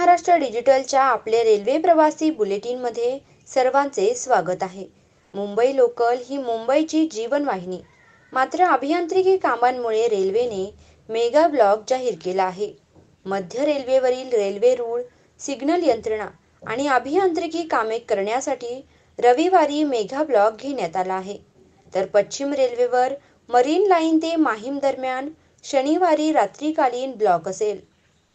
महाराष्ट्र डिजिटलच्या आपले रेल्वे प्रवासी बुलेटिनमध्ये सर्वांचे स्वागत आहे। मुंबई लोकल ही मुंबईची जीवनवाहिनी, मात्र अभियांत्रिकी कामांमुळे रेल्वेने मेगा ब्लॉक जाहीर केला आहे। मध्य रेल्वेवरील रेल्वे रूळ, सिग्नल यंत्रणा आणि अभियांत्रिकी कामे करण्यासाठी रविवारी मेगा ब्लॉक घेण्यात आला आहे। तर पश्चिम रेल्वेवर मरीन लाईन ते माहीम दरम्यान शनिवारी रात्रीकालीन ब्लॉक असेल।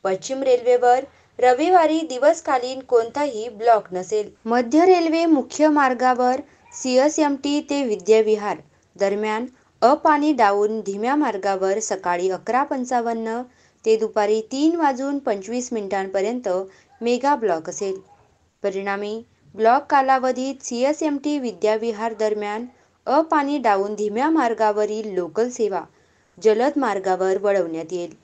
पश्चिम रेल्वेवर रविवारी दिवसकालीन कोणताही ब्लॉक नसेल। मध्य रेल्वे मुख्य मार्गावर CSMT ते विद्याविहार दरम्यान अप आणि डाऊन धीम्या मार्गावर सकाळी 11:55 ते दुपारी 3:25 पर्यंत मेगा ब्लॉक असेल। परिणामी ब्लॉक कालावधीत CSMT विद्याविहार दरम्यान अप आणि डाऊन धीम्या मार्गावरील लोकल सेवा जलद मार्गावर वळवण्यात येईल।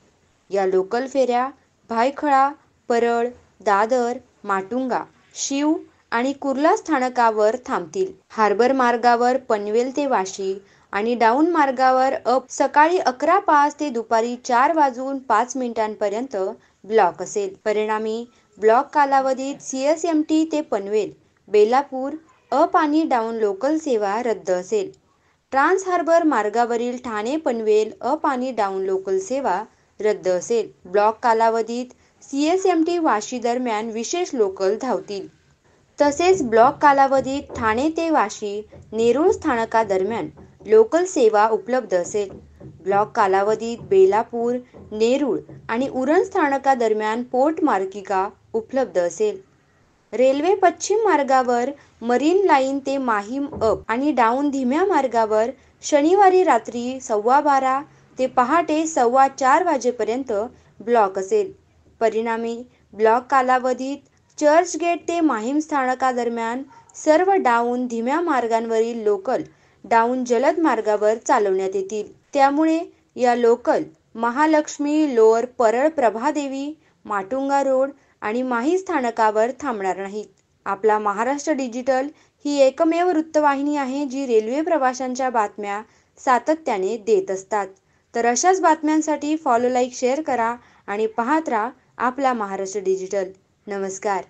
या लोकल फेऱ्या भायखळा, परळ, दादर, माटुंगा, शीव आणि कुर्ला स्थानकावर थांबतील। हार्बर मार्गावर पनवेल ते वाशी आणि डाऊन मार्गावर अप सकाळी 11:05 ते दुपारी 4:05 पर्यंत ब्लॉक असेल। परिणामी ब्लॉक कालावधीत CSMT ते पनवेल, बेलापूर अप आणि डाऊन लोकल सेवा रद्द असेल। ट्रान्स हार्बर मार्गावरील ठाणे पनवेल अप आणि डाऊन लोकल सेवा रद्द असेल। ब्लॉक कालावधीत CSMT वाशी दरम्यान विशेष लोकल धावतील। तसेच ब्लॉक कालावधीत ठाणे ते वाशी, नेरूळ स्थानकादरम्यान लोकल सेवा उपलब्ध असेल। ब्लॉक कालावधीत बेलापूर, नेरूळ आणि उरण स्थानकादरम्यान पोर्ट मार्गिका उपलब्ध असेल। रेल्वे पश्चिम मार्गावर मरीन लाईन ते माहीम अप आणि डाऊन धीम्या मार्गावर शनिवारी रात्री 12:15 ते पहाटे 4:15 वाजेपर्यंत ब्लॉक असेल। परिणामी ब्लॉक कालावधीत चर्चगेट ते माहीम स्थानकादरम्यान सर्व डाऊन धीम्या मार्गांवरील लोकल डाऊन जलद मार्गावर चालवण्यात येतील। त्यामुळे या local Mahalakshmi, lower Parel, Prabhadevi, Matunga road आणि माही स्थानकावर थांबणार नाहीत। आपला महाराष्ट्र डिजिटल ही एकमेव वृत्तवाहिनी आहे जी रेल्वे प्रवाशांच्या बातम्या सातत्याने देत असतात। तर अशाच बातम्यांसाठी फॉलो, लाईक, शेअर करा आणि पाहत राहा आपला महाराष्ट्र डिजिटल। नमस्कार।